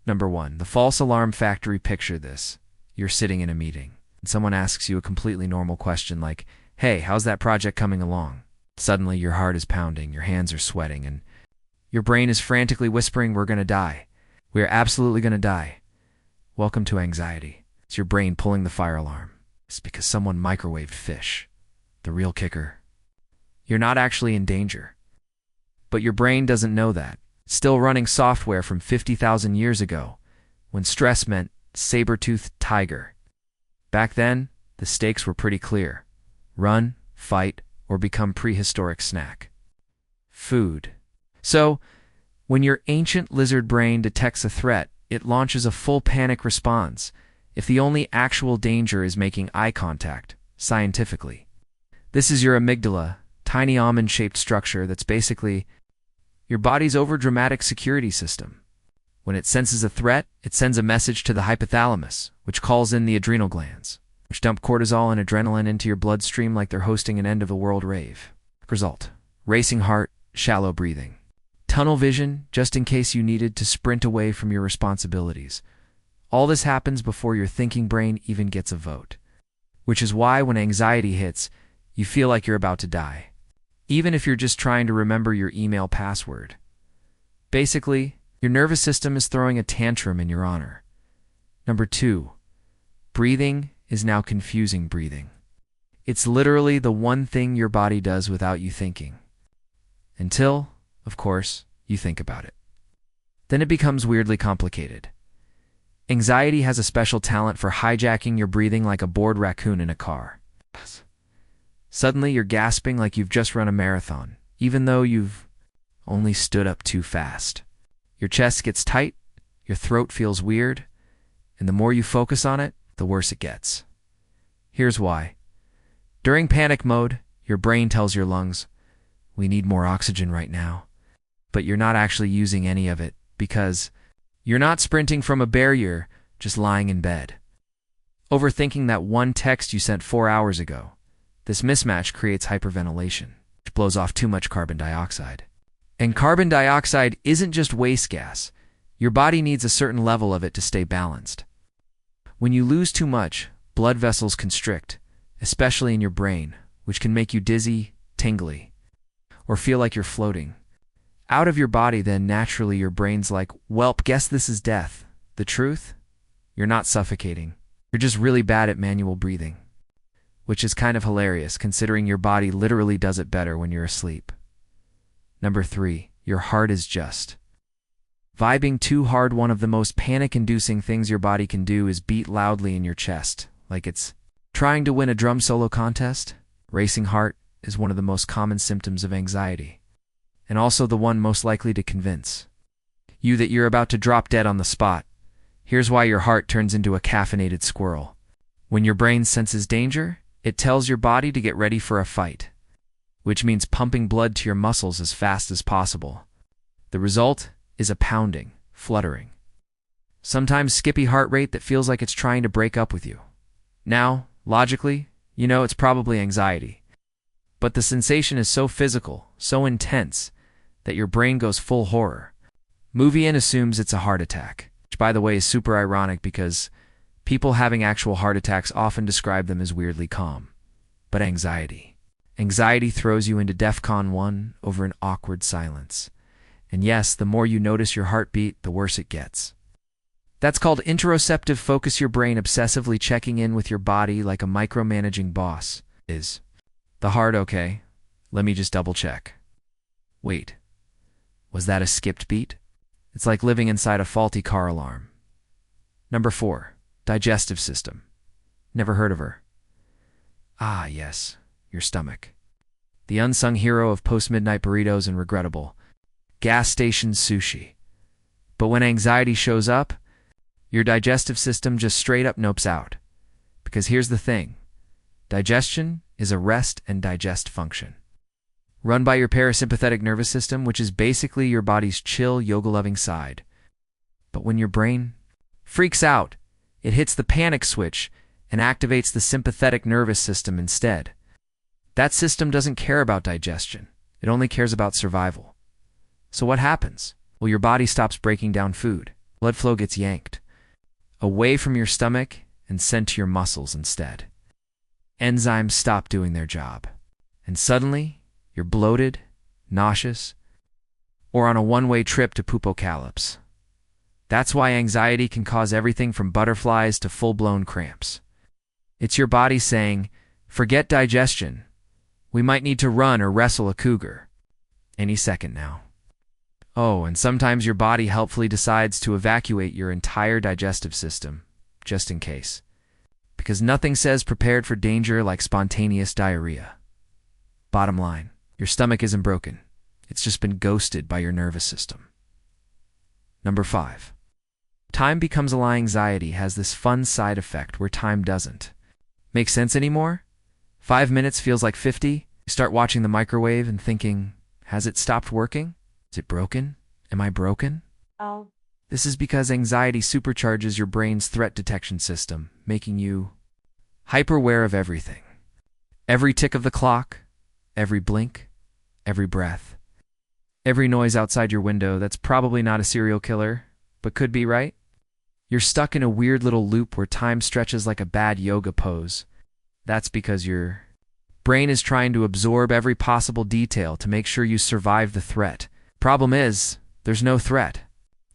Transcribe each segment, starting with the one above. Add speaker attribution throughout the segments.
Speaker 1: Number 1. The false alarm factory. Picture this. You're sitting in a meeting, and someone asks you a completely normal question like, "Hey, how's that project coming along?" Suddenly, your heart is pounding, your hands are sweating, and your brain is frantically whispering, "We're going to die. We are absolutely going to die." Welcome to anxiety. It's your brain pulling the fire alarm. It's because someone microwaved fish. The real kicker: you're not actually in danger. But your brain doesn't know that. It's still running software from 50,000 years ago, when stress meant saber-toothed tiger. Back then, the stakes were pretty clear. Run, fight, or become prehistoric snack. Food. So, when your ancient lizard brain detects a threat, it launches a full panic response if the only actual danger is making eye contact, scientifically. This is your amygdala, tiny almond-shaped structure that's basically your body's overdramatic security system. When it senses a threat, it sends a message to the hypothalamus, which calls in the adrenal glands, which dump cortisol and adrenaline into your bloodstream like they're hosting an end-of-the-world rave. Result: racing heart, shallow breathing. Tunnel vision, just in case you needed to sprint away from your responsibilities. All this happens before your thinking brain even gets a vote. Which is why when anxiety hits, you feel like you're about to die. Even if you're just trying to remember your email password. Basically, your nervous system is throwing a tantrum in your honor. Number 2. Breathing is now confusing breathing. It's literally the one thing your body does without you thinking. Until, of course, you think about it. Then it becomes weirdly complicated. Anxiety has a special talent for hijacking your breathing like a bored raccoon in a car. Suddenly, you're gasping like you've just run a marathon, even though you've only stood up too fast. Your chest gets tight, your throat feels weird, and the more you focus on it, the worse it gets. Here's why. During panic mode, your brain tells your lungs, "We need more oxygen right now." But you're not actually using any of it because you're not sprinting from a barrier, just lying in bed. Overthinking that one text you sent 4 hours ago. This mismatch creates hyperventilation, which blows off too much carbon dioxide. And carbon dioxide isn't just waste gas. Your body needs a certain level of it to stay balanced. When you lose too much, blood vessels constrict, especially in your brain, which can make you dizzy, tingly, or feel like you're floating. Out of your body, then naturally your brain's like, "Welp, guess this is death." The truth? You're not suffocating. You're just really bad at manual breathing. Which is kind of hilarious considering your body literally does it better when you're asleep. Number 3, your heart is just vibing too hard. One of the most panic-inducing things your body can do is beat loudly in your chest, like it's trying to win a drum solo contest. Racing heart is one of the most common symptoms of anxiety, and also the one most likely to convince you that you're about to drop dead on the spot. Here's why your heart turns into a caffeinated squirrel. When your brain senses danger, it tells your body to get ready for a fight, which means pumping blood to your muscles as fast as possible. The result is a pounding, fluttering, sometimes skippy heart rate that feels like it's trying to break up with you. Now, logically, you know it's probably anxiety. But the sensation is so physical, so intense, that your brain goes full horror. Movie and assumes it's a heart attack, which by the way is super ironic because people having actual heart attacks often describe them as weirdly calm. But Anxiety throws you into DEFCON 1 over an awkward silence. And yes, the more you notice your heartbeat, the worse it gets. That's called interoceptive focus, your brain obsessively checking in with your body like a micromanaging boss. Is the heart okay? Let me just double check. Wait, was that a skipped beat? It's like living inside a faulty car alarm. Number 4. Digestive system. Never heard of her? Ah, yes, your stomach. The unsung hero of post-midnight burritos and regrettable gas station sushi. But when anxiety shows up, your digestive system just straight up nopes out. Because here's the thing. Digestion is a rest and digest function, run by your parasympathetic nervous system, which is basically your body's chill, yoga-loving side. But when your brain freaks out, it hits the panic switch and activates the sympathetic nervous system instead. That system doesn't care about digestion. It only cares about survival. So what happens? Well, your body stops breaking down food. Blood flow gets yanked away from your stomach and sent to your muscles instead. Enzymes stop doing their job, and suddenly you're bloated, nauseous, or on a one-way trip to poopocalypse. That's why anxiety can cause everything from butterflies to full-blown cramps. It's your body saying, forget digestion. We might need to run or wrestle a cougar any second now. Oh, and sometimes your body helpfully decides to evacuate your entire digestive system, just in case. Because nothing says prepared for danger like spontaneous diarrhea. Bottom line, your stomach isn't broken. It's just been ghosted by your nervous system. Number 5. Time becomes a lie. Anxiety has this fun side effect where time doesn't make sense anymore. 5 minutes feels like 50. You start watching the microwave and thinking, has it stopped working? Is it broken? Am I broken?
Speaker 2: Oh.
Speaker 1: This is because anxiety supercharges your brain's threat detection system, making you hyper-aware of everything. Every tick of the clock, every blink, every breath, every noise outside your window that's probably not a serial killer, but could be, right? You're stuck in a weird little loop where time stretches like a bad yoga pose. That's because your brain is trying to absorb every possible detail to make sure you survive the threat. Problem is, there's no threat.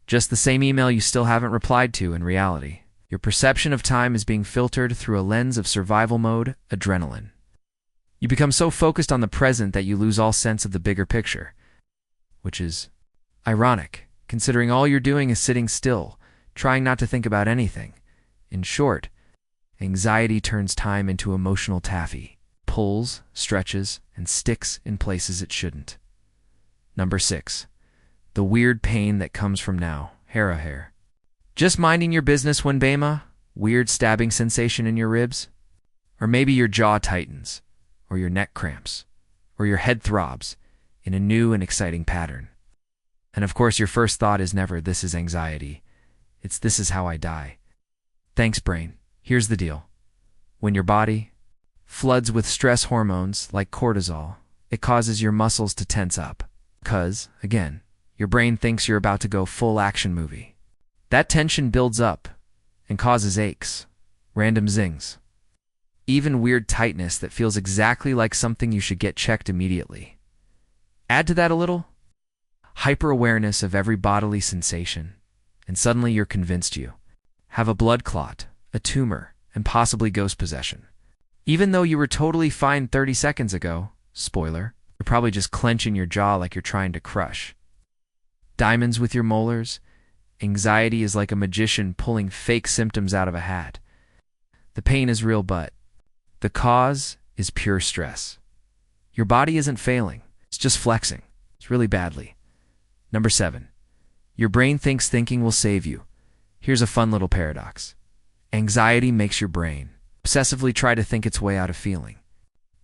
Speaker 1: Just the same email you still haven't replied to in reality. Your perception of time is being filtered through a lens of survival mode, adrenaline. You become so focused on the present that you lose all sense of the bigger picture, which is ironic, considering all you're doing is sitting still, trying not to think about anything. In short, anxiety turns time into emotional taffy, pulls, stretches, and sticks in places it shouldn't. Number 6. The weird pain that comes from now. Hair. Just minding your business when bema? Weird stabbing sensation in your ribs? Or maybe your jaw tightens, or your neck cramps, or your head throbs in a new and exciting pattern. And of course your first thought is never, this is anxiety. It's, this is how I die. Thanks, brain. Here's the deal. When your body floods with stress hormones like cortisol, it causes your muscles to tense up. Because, again, your brain thinks you're about to go full action movie. That tension builds up and causes aches, random zings, even weird tightness that feels exactly like something you should get checked immediately. Add to that a little hyper-awareness of every bodily sensation, and suddenly you're convinced you have a blood clot, a tumor, and possibly ghost possession. Even though you were totally fine 30 seconds ago, spoiler, you're probably just clenching your jaw like you're trying to crush diamonds with your molars. Anxiety is like a magician pulling fake symptoms out of a hat. The pain is real, but the cause is pure stress. Your body isn't failing. It's just flexing. It's really badly. Number 7. Your brain thinks thinking will save you. Here's a fun little paradox. Anxiety makes your brain obsessively try to think its way out of feeling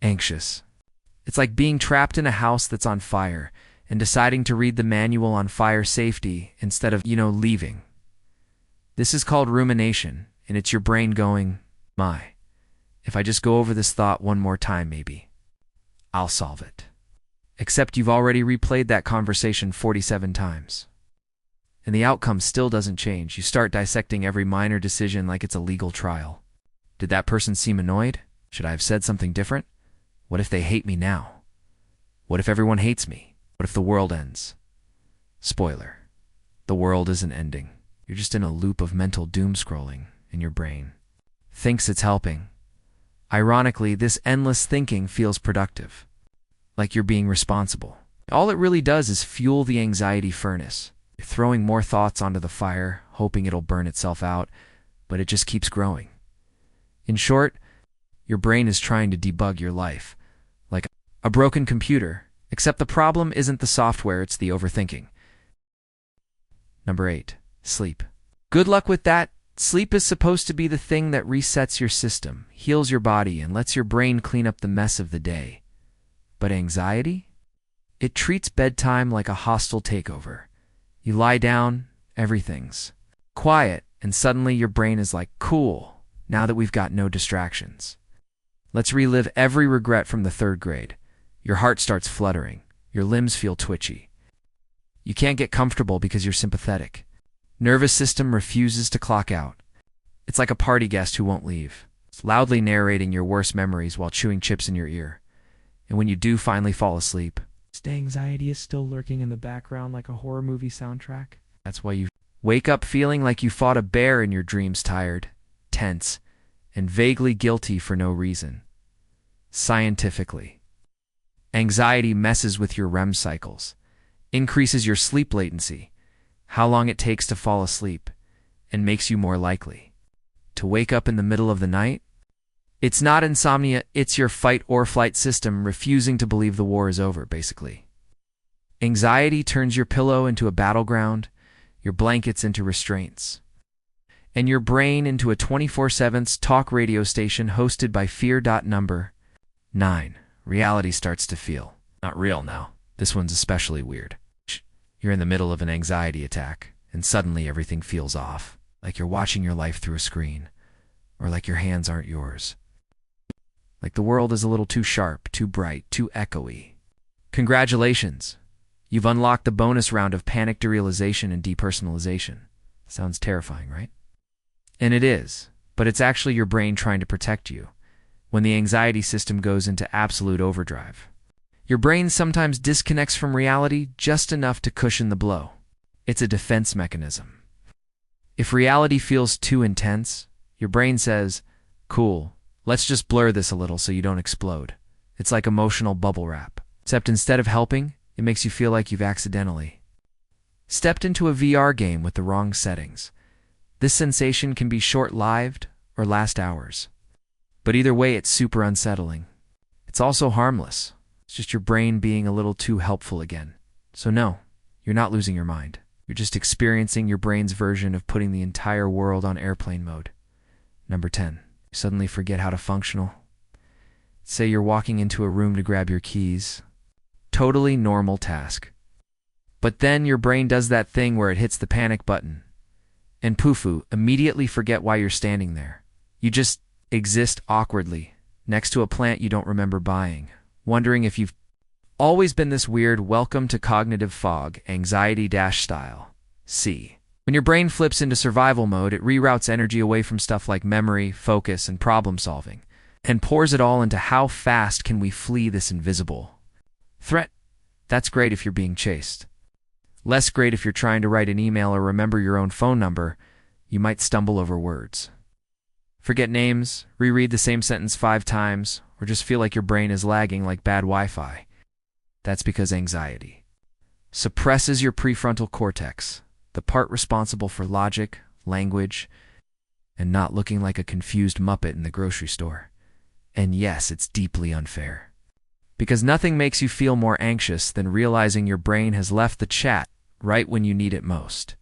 Speaker 1: anxious. It's like being trapped in a house that's on fire and deciding to read the manual on fire safety instead of, leaving. This is called rumination, and it's your brain going, if I just go over this thought one more time maybe, I'll solve it. Except you've already replayed that conversation 47 times. And the outcome still doesn't change. You start dissecting every minor decision like it's a legal trial. Did that person seem annoyed? Should I have said something different? What if they hate me now? What if everyone hates me? What if the world ends? Spoiler. The world isn't ending. You're just in a loop of mental doom scrolling, and your brain thinks it's helping. Ironically, this endless thinking feels productive, like you're being responsible. All it really does is fuel the anxiety furnace. You're throwing more thoughts onto the fire, hoping it'll burn itself out, but it just keeps growing. In short, your brain is trying to debug your life, like a broken computer, except the problem isn't the software, it's the overthinking. Number 8. Sleep. Good luck with that. Sleep is supposed to be the thing that resets your system, heals your body, and lets your brain clean up the mess of the day. But anxiety? It treats bedtime like a hostile takeover. You lie down, everything's quiet, and suddenly your brain is like, cool, now that we've got no distractions. Let's relive every regret from the 3rd grade. Your heart starts fluttering. Your limbs feel twitchy. You can't get comfortable because you're sympathetic. Nervous system refuses to clock out. It's like a party guest who won't leave, loudly narrating your worst memories while chewing chips in your ear. And when you do finally fall asleep, the anxiety is still lurking in the background like a horror movie soundtrack. That's why you wake up feeling like you fought a bear in your dreams, tired, tense, and vaguely guilty for no reason. Scientifically, anxiety messes with your REM cycles, increases your sleep latency, how long it takes to fall asleep, and makes you more likely to wake up in the middle of the night. It's not insomnia, it's your fight or flight system refusing to believe the war is over, basically. Anxiety turns your pillow into a battleground, your blankets into restraints, and your brain into a 24/7 talk radio station hosted by fear. Number 9. Reality starts to feel not real now. This one's especially weird. You're in the middle of an anxiety attack, and suddenly everything feels off, like you're watching your life through a screen, or like your hands aren't yours. Like the world is a little too sharp, too bright, too echoey. Congratulations! You've unlocked the bonus round of panic derealization and depersonalization. Sounds terrifying, right? And it is, but it's actually your brain trying to protect you when the anxiety system goes into absolute overdrive. Your brain sometimes disconnects from reality just enough to cushion the blow. It's a defense mechanism. If reality feels too intense, your brain says, "Cool, let's just blur this a little so you don't explode." It's like emotional bubble wrap. Except instead of helping, it makes you feel like you've accidentally stepped into a VR game with the wrong settings. This sensation can be short-lived or last hours. But either way, it's super unsettling. It's also harmless. It's just your brain being a little too helpful again. So no, you're not losing your mind. You're just experiencing your brain's version of putting the entire world on airplane mode. Number 10. You suddenly forget how to functional. Say you're walking into a room to grab your keys. Totally normal task. But then your brain does that thing where it hits the panic button. And poofu, immediately forget why you're standing there. You just exist awkwardly, next to a plant you don't remember buying, wondering if you've always been this weird. Welcome to cognitive fog, anxiety-style. C. When your brain flips into survival mode, it reroutes energy away from stuff like memory, focus, and problem solving, and pours it all into how fast can we flee this invisible threat. That's great if you're being chased. Less great if you're trying to write an email or remember your own phone number. You might stumble over words, forget names, reread the same sentence 5 times, or just feel like your brain is lagging like bad Wi-Fi. That's because anxiety suppresses your prefrontal cortex, the part responsible for logic, language, and not looking like a confused Muppet in the grocery store. And yes, it's deeply unfair. Because nothing makes you feel more anxious than realizing your brain has left the chat right when you need it most.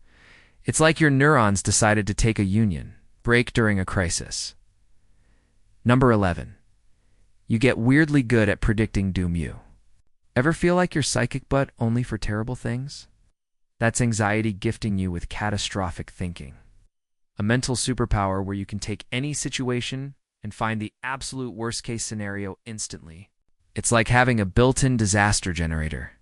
Speaker 1: It's like your neurons decided to take a union break during a crisis. Number 11. You get weirdly good at predicting doom. You ever feel like you're psychic but only for terrible things? That's anxiety gifting you with catastrophic thinking. A mental superpower where you can take any situation and find the absolute worst-case scenario instantly. It's like having a built-in disaster generator.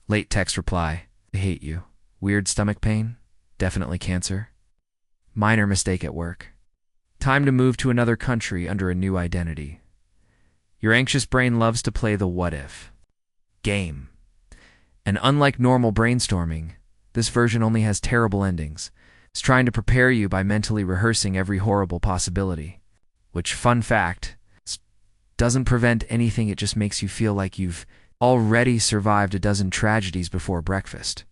Speaker 1: Late text reply, I hate you. Weird stomach pain? Definitely cancer. Minor mistake at work. Time to move to another country under a new identity. Your anxious brain loves to play the what-if game. And unlike normal brainstorming, this version only has terrible endings. It's trying to prepare you by mentally rehearsing every horrible possibility. Which, fun fact, doesn't prevent anything, it just makes you feel like you've already survived a dozen tragedies before breakfast.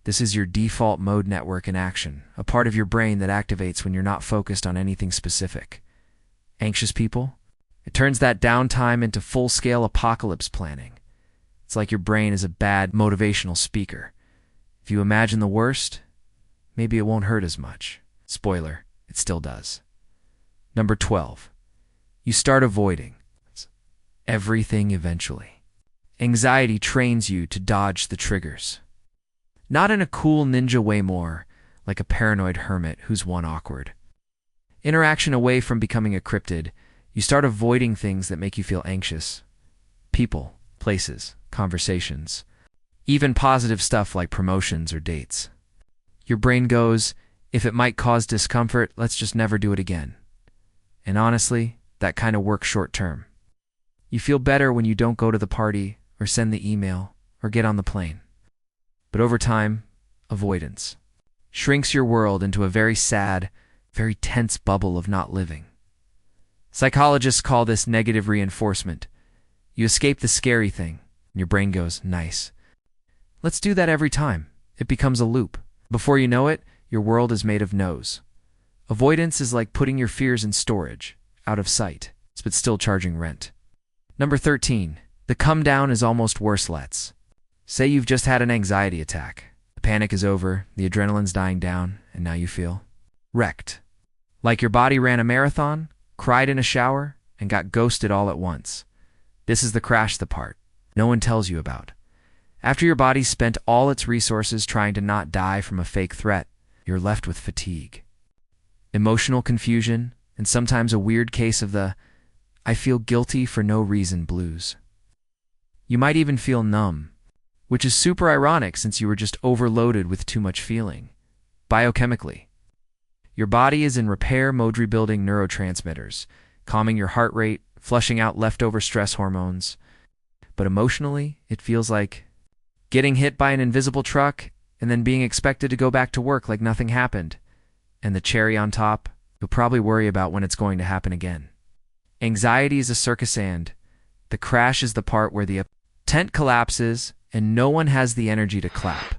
Speaker 1: This is your default mode network in action, a part of your brain that activates when you're not focused on anything specific. Anxious people? It turns that downtime into full-scale apocalypse planning. It's like your brain is a bad motivational speaker. If you imagine the worst, maybe it won't hurt as much. Spoiler, it still does. Number 12. You start avoiding everything eventually. Anxiety trains you to dodge the triggers. Not in a cool ninja way, more like a paranoid hermit who's one awkward interaction away from becoming a cryptid. You start avoiding things that make you feel anxious. People, places, conversations, even positive stuff like promotions or dates. Your brain goes, if it might cause discomfort, let's just never do it again. And honestly, that kind of works short term. You feel better when you don't go to the party or send the email or get on the plane. But over time, avoidance shrinks your world into a very sad, very tense bubble of not living. Psychologists call this negative reinforcement. You escape the scary thing, and your brain goes, nice. Let's do that every time. It becomes a loop. Before you know it, your world is made of no's. Avoidance is like putting your fears in storage, out of sight, but still charging rent. Number 13. The come down is almost worse. Let's say you've just had an anxiety attack. The panic is over, the adrenaline's dying down, and now you feel wrecked. Like your body ran a marathon, cried in a shower, and got ghosted all at once. This is the crash, the part no one tells you about. After your body spent all its resources trying to not die from a fake threat, you're left with fatigue, emotional confusion, and sometimes a weird case of the I feel guilty for no reason blues. You might even feel numb, which is super ironic since you were just overloaded with too much feeling. Biochemically, your body is in repair mode, rebuilding neurotransmitters, calming your heart rate, flushing out leftover stress hormones. But emotionally, it feels like getting hit by an invisible truck and then being expected to go back to work like nothing happened. And the cherry on top, you'll probably worry about when it's going to happen again. Anxiety is a circus, and the crash is the part where the tent collapses and no one has the energy to clap.